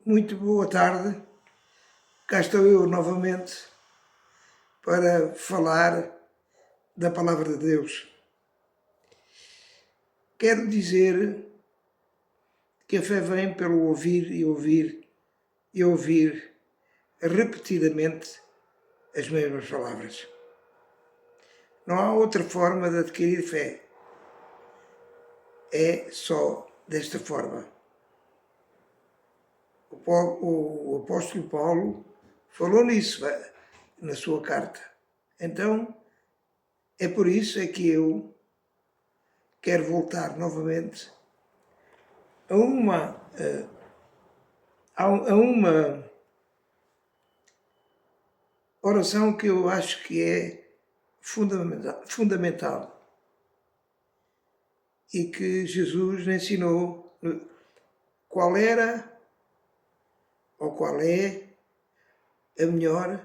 Muito boa tarde, cá estou eu novamente para falar da Palavra de Deus. Quero dizer que a fé vem pelo ouvir e ouvir e ouvir repetidamente as mesmas palavras. Não há outra forma de adquirir fé, é só desta forma. O apóstolo Paulo falou nisso na sua carta. Então, é por isso que eu quero voltar novamente a uma oração que eu acho que é fundamental e que Jesus ensinou qual era ou qual é a melhor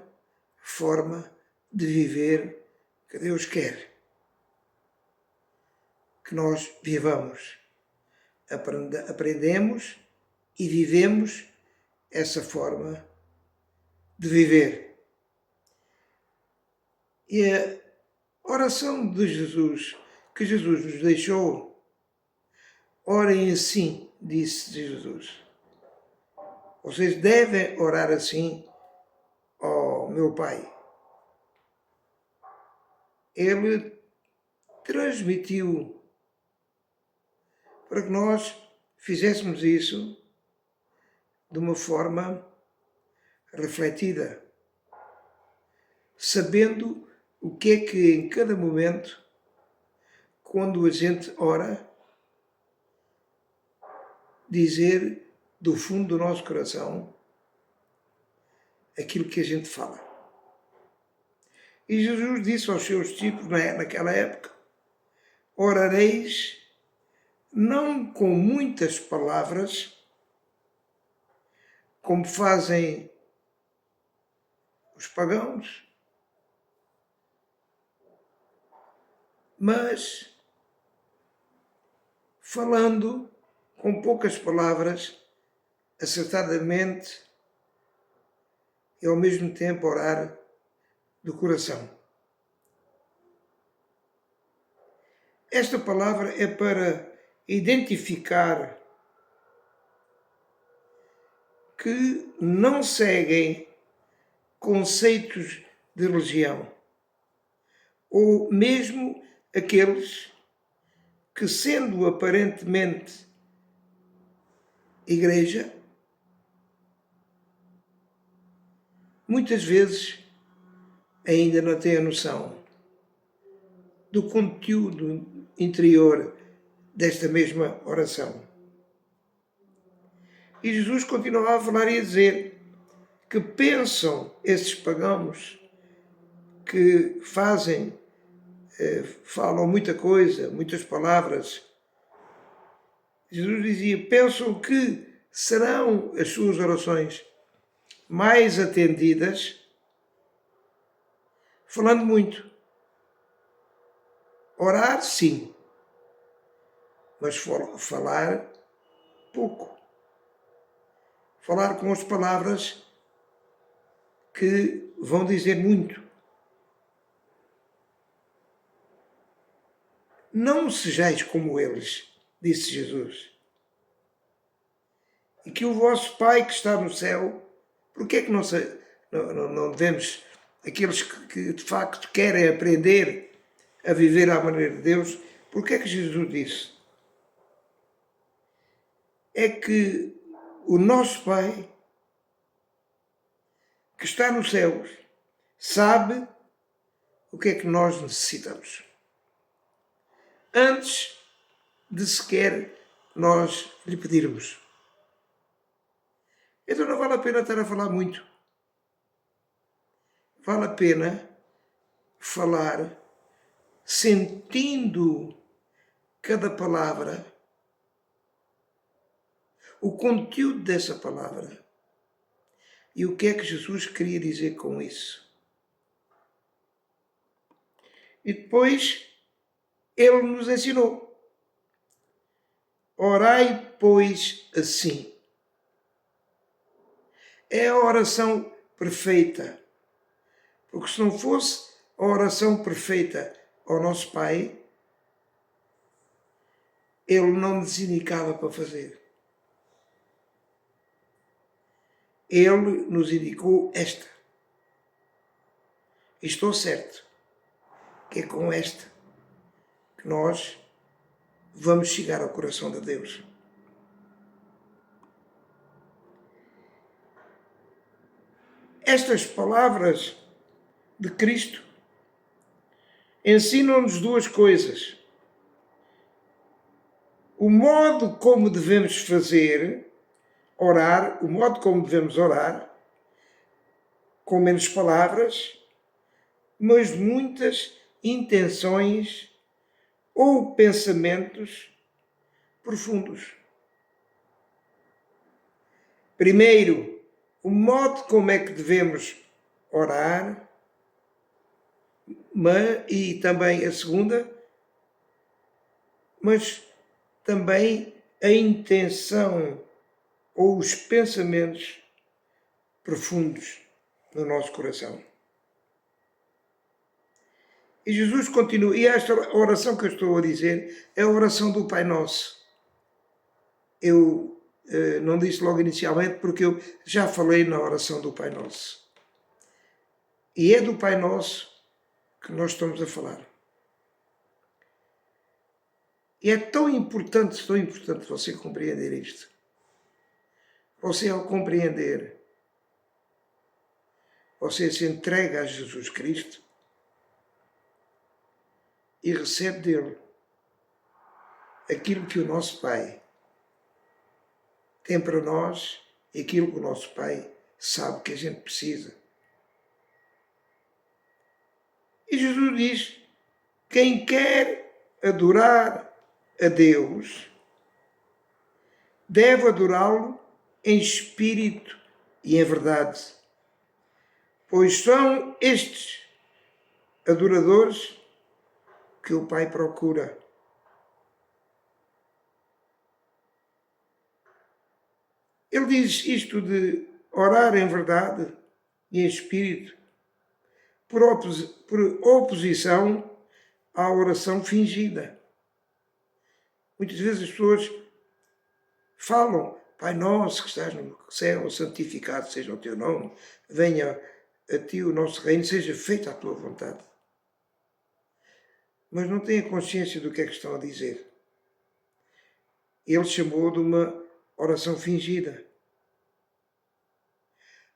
forma de viver que Deus quer que nós vivamos. Aprendemos e vivemos essa forma de viver. E a oração de Jesus, que Jesus nos deixou, orem assim, disse Jesus. Vocês devem orar assim, ó meu Pai. Ele transmitiu para que nós fizéssemos isso de uma forma refletida, sabendo o que é que em cada momento, quando a gente ora, dizer do fundo do nosso coração aquilo que a gente fala. E Jesus disse aos seus discípulos naquela época: orareis não com muitas palavras, como fazem os pagãos, mas falando com poucas palavras, acertadamente, e ao mesmo tempo orar do coração. Esta palavra é para identificar que não seguem conceitos de religião, ou mesmo aqueles que, sendo aparentemente igreja, muitas vezes ainda não têm a noção do conteúdo interior desta mesma oração. E Jesus continuava a falar e a dizer que pensam esses pagãos que falam muita coisa, muitas palavras. Jesus dizia, pensam que serão as suas orações mais atendidas falando muito. Orar, sim, mas falar pouco. Falar com as palavras que vão dizer muito. Não sejais como eles, disse Jesus. E que o vosso Pai que está no céu, porque é que não devemos, aqueles que de facto querem aprender a viver à maneira de Deus, porque é que Jesus disse? É que o nosso Pai, que está nos céus, sabe o que é que nós necessitamos. Antes de sequer nós lhe pedirmos. Então não vale a pena estar a falar muito. Vale a pena falar sentindo cada palavra, o conteúdo dessa palavra e o que é que Jesus queria dizer com isso. E depois ele nos ensinou. Orai, pois, assim. é a oração perfeita. Porque se não fosse a oração perfeita ao nosso Pai, Ele não nos indicava para fazer. Ele nos indicou esta. E estou certo que é com esta que nós vamos chegar ao coração de Deus. Estas palavras de Cristo ensinam-nos duas coisas. O modo como devemos fazer, orar, o modo como devemos orar, com menos palavras, mas muitas intenções ou pensamentos profundos. Primeiro, o modo como é que devemos orar, e também a segunda, mas também a intenção ou os pensamentos profundos no nosso coração. E Jesus continua, e esta oração que eu estou a dizer é a oração do Pai Nosso. Eu não disse logo inicialmente porque eu já falei na oração do Pai Nosso. E é do Pai Nosso que nós estamos a falar. E é tão importante você compreender isto. Você, ao compreender, você se entrega a Jesus Cristo e recebe dele aquilo que o nosso Pai tem para nós e aquilo que o nosso Pai sabe que a gente precisa. E Jesus diz: quem quer adorar a Deus deve adorá-lo em espírito e em verdade, pois são estes adoradores que o Pai procura. Ele diz isto de orar em verdade e em espírito por oposição à oração fingida. Muitas vezes as pessoas falam: Pai nosso que estás no céu, santificado seja o teu nome, venha a ti o nosso reino, seja feita a tua vontade. Mas não têm a consciência do que é que estão a dizer. Ele chamou de uma oração fingida.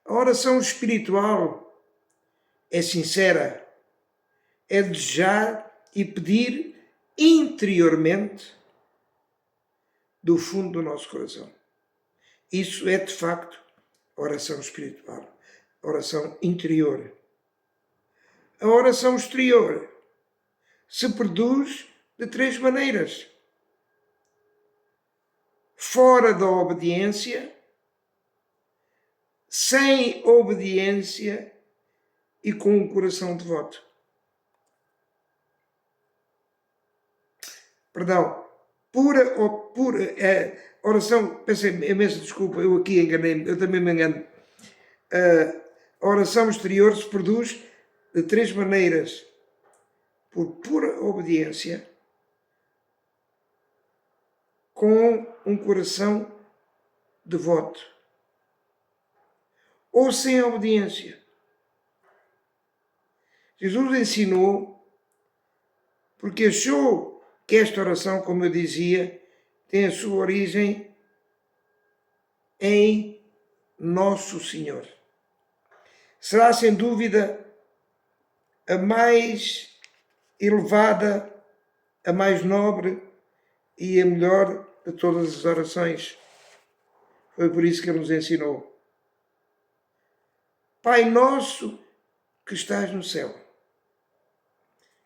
A oração espiritual é sincera, é desejar e pedir interiormente do fundo do nosso coração. Isso é, de facto, oração espiritual, oração interior. A oração exterior se produz de três maneiras: fora da obediência, sem obediência e com um coração devoto. Perdão, oração, peço imensa desculpa, eu aqui enganei-me, eu também me engano. A oração exterior se produz de três maneiras: por pura obediência, com um coração devoto, ou sem obediência. Jesus ensinou, porque achou que esta oração, como eu dizia, tem a sua origem em Nosso Senhor. Será, sem dúvida, a mais elevada, a mais nobre e a melhor de todas as orações. Foi por isso que Ele nos ensinou. Pai nosso que estás no céu.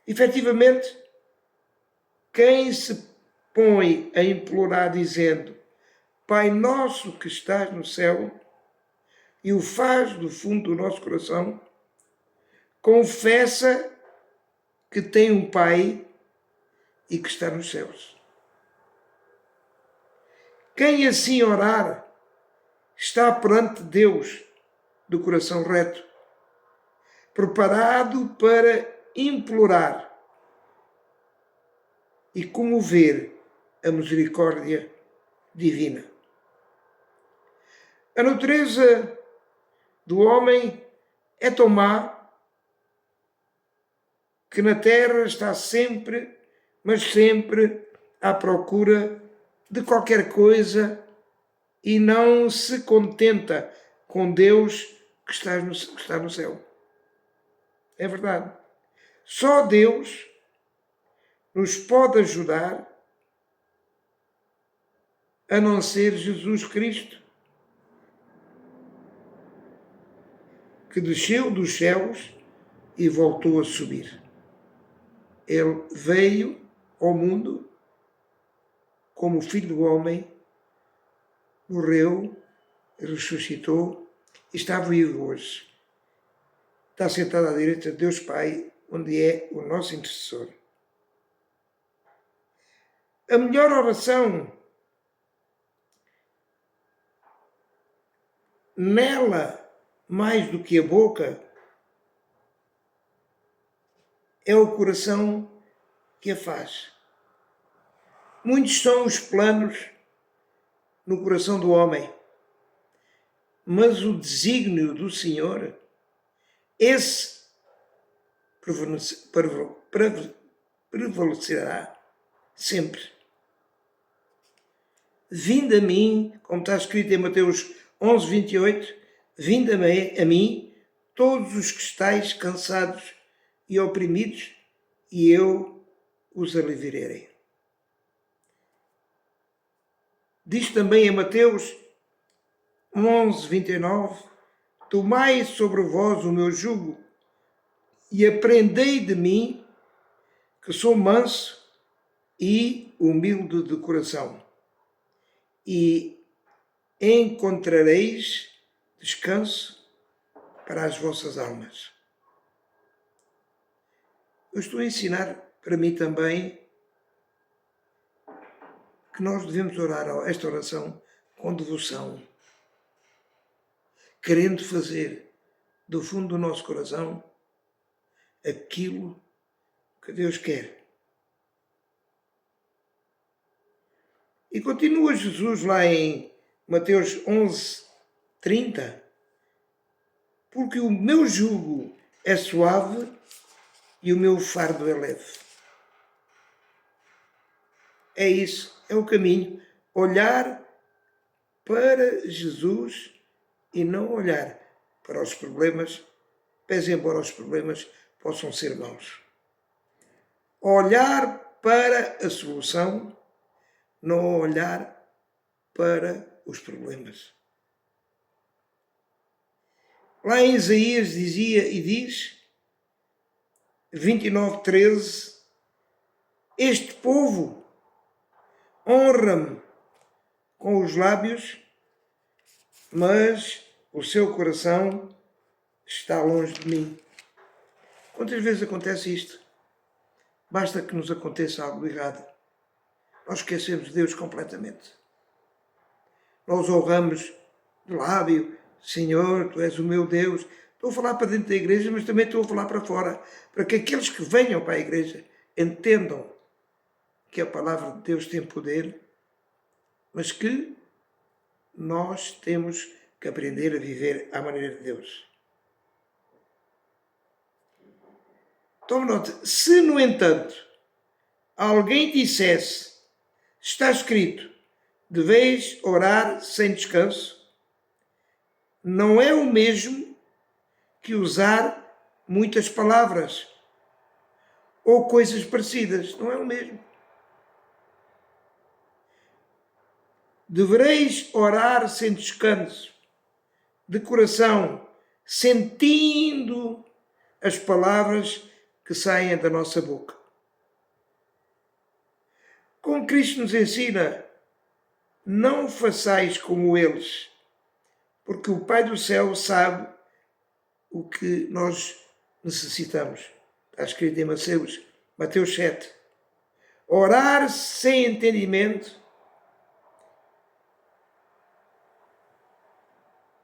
Efetivamente, quem se põe a implorar dizendo Pai nosso que estás no céu, e o faz do fundo do nosso coração, confessa que tem um Pai e que está nos céus. Quem assim orar está perante Deus do coração reto, preparado para implorar e comover a misericórdia divina. A natureza do homem é tão má que na terra está sempre, mas sempre à procura de qualquer coisa e não se contenta com Deus que está no céu. É verdade. Só Deus nos pode ajudar, a não ser Jesus Cristo, que desceu dos céus e voltou a subir. Ele veio ao mundo como Filho do Homem, morreu, ressuscitou e está vivo hoje. Está sentado à direita de Deus Pai, onde é o nosso intercessor. A melhor oração nela, mais do que a boca, é o coração que a faz. Muitos são os planos no coração do homem, mas o desígnio do Senhor, esse prevalecerá sempre. Vinde a mim, como está escrito em Mateus 11, 28, vinde a mim, todos os que estáis cansados e oprimidos, e eu os aliviarei. Diz também em Mateus 11, 29, tomai sobre vós o meu jugo e aprendei de mim, que sou manso e humilde de coração, e encontrareis descanso para as vossas almas. Eu estou a ensinar para mim também que nós devemos orar esta oração com devoção, querendo fazer do fundo do nosso coração aquilo que Deus quer. E continua Jesus lá em Mateus 11, 30, porque o meu jugo é suave e o meu fardo é leve. É isso, é o caminho. Olhar para Jesus e não olhar para os problemas, pese embora os problemas possam ser maus. Olhar para a solução, não olhar para os problemas. Lá em Isaías dizia e diz, 29:13, este povo honra-me com os lábios, mas o seu coração está longe de mim. Quantas vezes acontece isto? Basta que nos aconteça algo errado. Nós esquecemos de Deus completamente. Nós honramos de lábio, Senhor, Tu és o meu Deus. Estou a falar para dentro da igreja, mas também estou a falar para fora, para que aqueles que venham para a igreja entendam que a palavra de Deus tem poder, mas que nós temos que aprender a viver à maneira de Deus. Tome nota, se no entanto alguém dissesse, está escrito, deveis orar sem descanso, não é o mesmo que usar muitas palavras ou coisas parecidas, não é o mesmo. Devereis orar sem descanso, de coração, sentindo as palavras que saem da nossa boca. Como Cristo nos ensina, não façais como eles, porque o Pai do céu sabe o que nós necessitamos. Está escrito em Mateus 7. Orar sem entendimento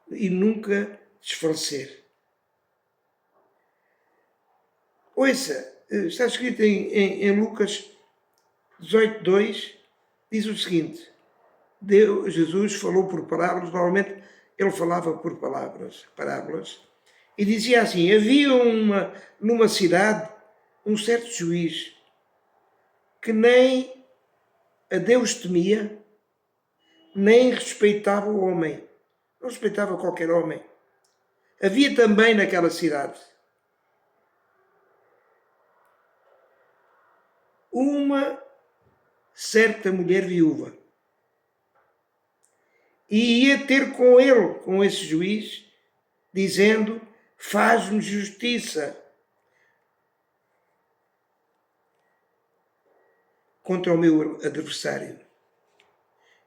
e nunca desfalecer. Ouça, está escrito em Lucas 18:2, diz o seguinte: Jesus falou por parábolas, normalmente ele falava por parábolas, e dizia assim: havia numa cidade um certo juiz que nem a Deus temia, nem respeitava o homem, não respeitava qualquer homem. Havia também naquela cidade uma certa mulher viúva, e ia ter com ele, com esse juiz, dizendo: faz-me justiça contra o meu adversário.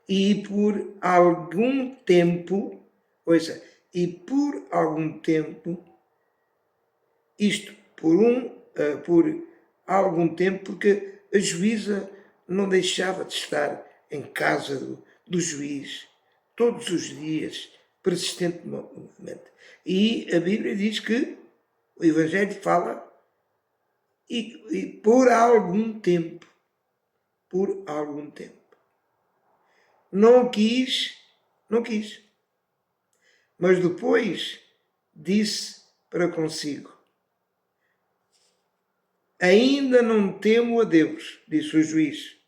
E por algum tempo, ouça, por algum tempo, porque a juíza não deixava de estar em casa do juiz todos os dias, persistentemente. E a Bíblia diz que o Evangelho fala e por algum tempo, não quis, mas depois disse para consigo: ainda não temo a Deus, disse o juiz,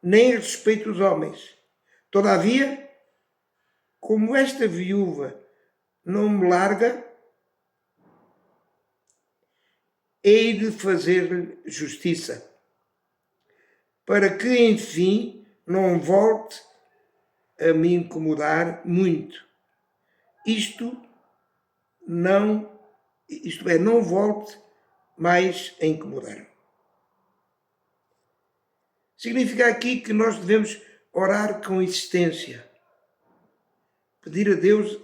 nem respeito os homens. Todavia, como esta viúva não me larga, hei de fazer-lhe justiça, para que, enfim, não volte a me incomodar muito. Isto é, não volte mais a incomodar. Significa aqui que nós devemos orar com insistência, pedir a Deus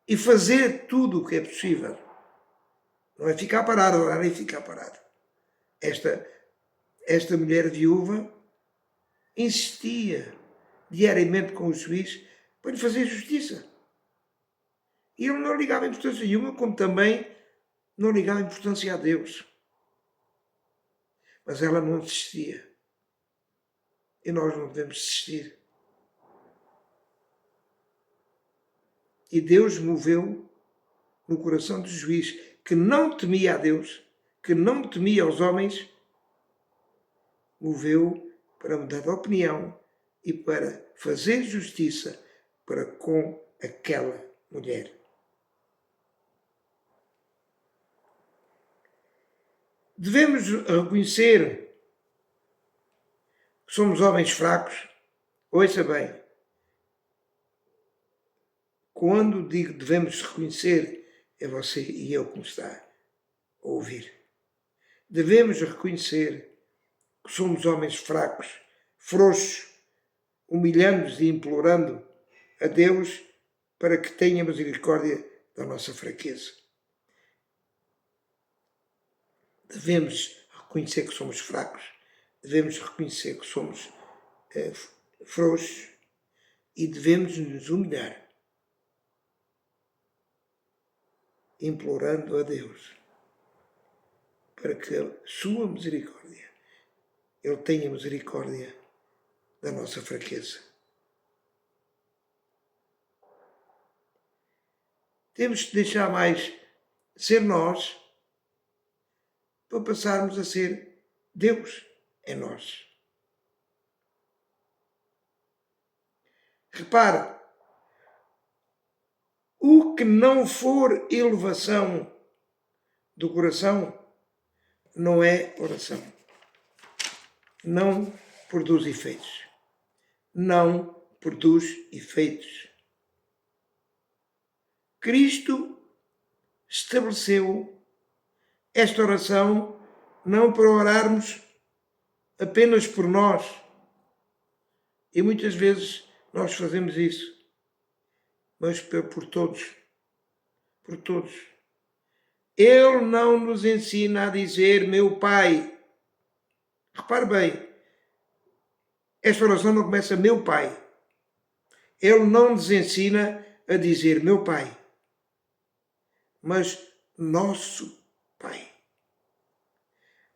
e fazer tudo o que é possível. Não é ficar parado, orar e ficar parado. Esta mulher viúva insistia diariamente com o juiz para lhe fazer justiça. E ele não ligava importância nenhuma, como também não ligava importância a Deus. Mas ela não desistia. E nós não devemos desistir. E Deus moveu no coração do juiz, que não temia a Deus, que não temia aos homens, moveu para mudar de opinião e para fazer justiça para com aquela mulher. Devemos reconhecer que somos homens fracos. Ouça bem. Quando digo devemos reconhecer, é você e eu que me está a ouvir. Devemos reconhecer que somos homens fracos, frouxos, humilhando-nos e implorando a Deus para que tenha misericórdia da nossa fraqueza. Devemos reconhecer que somos fracos, devemos reconhecer que somos frouxos e devemos nos humilhar, implorando a Deus para que a sua misericórdia, Ele tenha misericórdia da nossa fraqueza. Temos que deixar mais ser nós para passarmos a ser Deus em nós. Repare, o que não for elevação do coração não é oração. Não produz efeitos. Não produz efeitos. Cristo estabeleceu esta oração não para orarmos apenas por nós. E muitas vezes nós fazemos isso. Mas por todos. Por todos. Ele não nos ensina a dizer meu Pai. Repare bem, esta oração não começa meu Pai. Ele não nos ensina a dizer meu Pai. mas nosso Pai.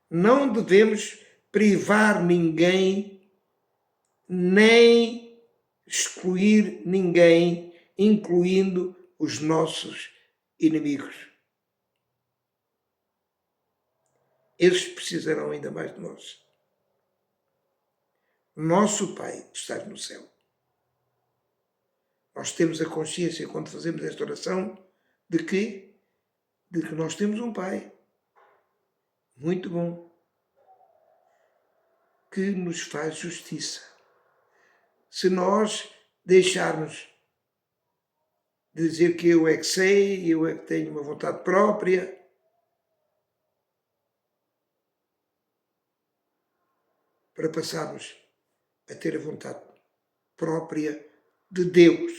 Não devemos privar ninguém, nem excluir ninguém, incluindo os nossos inimigos. Eles precisarão ainda mais de nós. Nosso Pai que estás no céu. Nós temos a consciência, quando fazemos esta oração, de que nós temos um Pai muito bom, que nos faz justiça. Se nós deixarmos de dizer que eu é que sei, eu é que tenho uma vontade própria, para passarmos a ter a vontade própria de Deus.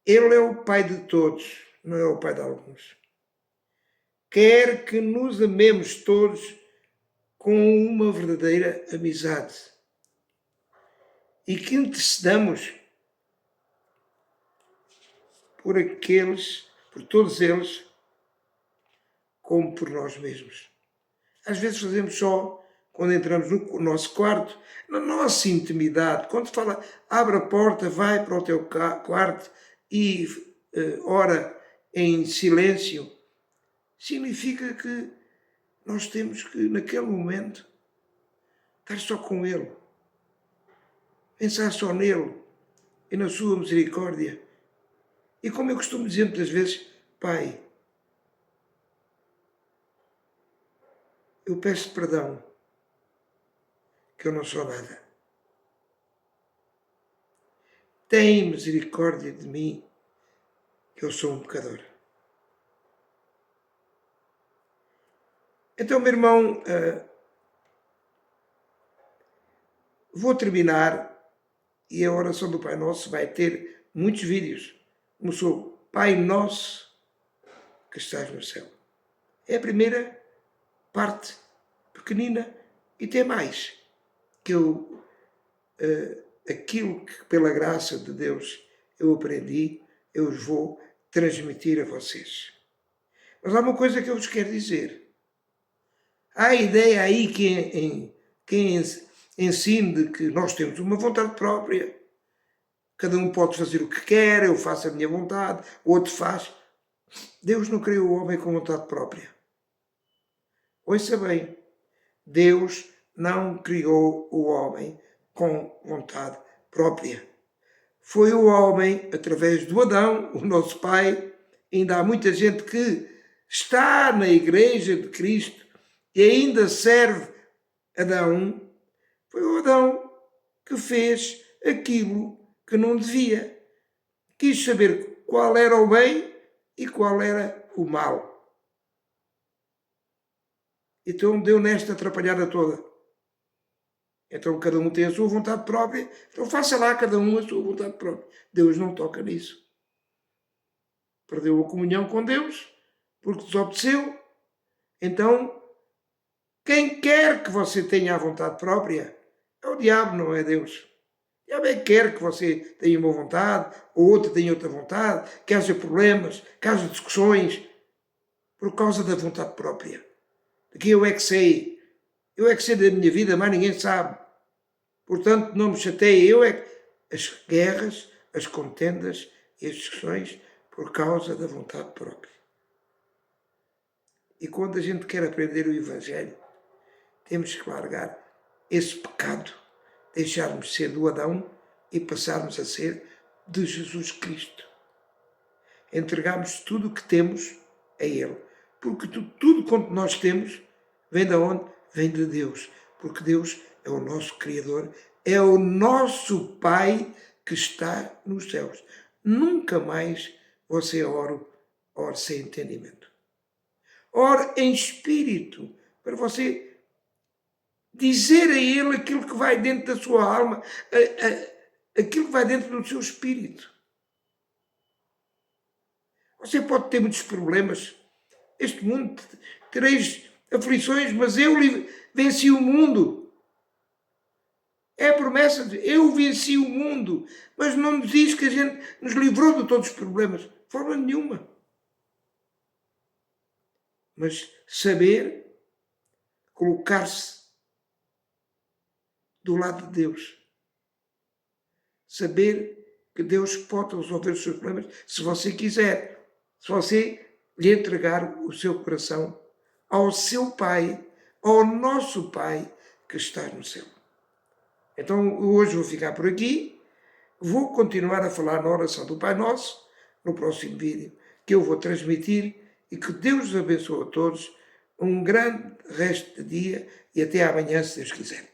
Ele é o Pai de todos, não é o Pai de alguns. Quer que nos amemos todos com uma verdadeira amizade e que intercedamos por todos eles, como por nós mesmos. Às vezes fazemos só quando entramos no nosso quarto, na nossa intimidade. Quando fala, abre a porta, vai para o teu quarto e ora em silêncio, significa que nós temos que, naquele momento, estar só com Ele, pensar só nele e na sua misericórdia. E como eu costumo dizer muitas vezes, Pai, eu peço perdão, que eu não sou nada. Tem misericórdia de mim, que eu sou um pecador. Então, meu irmão, vou terminar, e a oração do Pai Nosso vai ter muitos vídeos. Começou, Pai Nosso que estás no céu. É a primeira parte pequenina e tem mais. Que aquilo que pela graça de Deus eu aprendi, eu os vou transmitir a vocês. Mas há uma coisa que eu vos quero dizer. Há a ideia aí que ensine de que nós temos uma vontade própria, cada um pode fazer o que quer, eu faço a minha vontade, o outro faz. Deus não criou o homem com vontade própria. Ouça bem, Deus não criou o homem com vontade própria. Foi o homem, através do Adão, o nosso pai. Ainda há muita gente que está na igreja de Cristo e ainda serve Adão. Foi o Adão que fez aquilo que não devia. Quis saber qual era o bem e qual era o mal. Então deu nesta atrapalhada toda. Então cada um tem a sua vontade própria, então faça lá cada um a sua vontade própria. Deus não toca nisso. Perdeu a comunhão com Deus, porque desobedeceu. Então, quem quer que você tenha a vontade própria, é o diabo, não é Deus. O diabo é que quer que você tenha uma vontade, ou outro tenha outra vontade, que haja problemas, que haja discussões, por causa da vontade própria. Que eu é que sei da minha vida, mas ninguém sabe. Portanto, não me chateie, as guerras, as contendas e as discussões por causa da vontade própria. E quando a gente quer aprender o Evangelho, temos que largar esse pecado, deixarmos de ser do Adão e passarmos a ser de Jesus Cristo. Entregarmos tudo o que temos a Ele. Porque tudo quanto nós temos vem de onde? Vem de Deus. Porque Deus é o nosso Criador, é o nosso Pai que está nos céus. Nunca mais você ore sem entendimento. Ore em espírito, para você dizer a Ele aquilo que vai dentro da sua alma, aquilo que vai dentro do seu espírito. Você pode ter muitos problemas. Este mundo, tereis aflições, mas eu venci o mundo. É a promessa de eu venci o mundo, mas não nos diz que a gente nos livrou de todos os problemas, de forma nenhuma. Mas saber colocar-se do lado de Deus. Saber que Deus pode resolver os seus problemas se você quiser. Se você lhe entregar o seu coração ao seu Pai, ao nosso Pai que está no céu. Então hoje vou ficar por aqui. Vou continuar a falar na oração do Pai Nosso no próximo vídeo que eu vou transmitir e que Deus os abençoe a todos. Um grande resto de dia e até amanhã, se Deus quiser.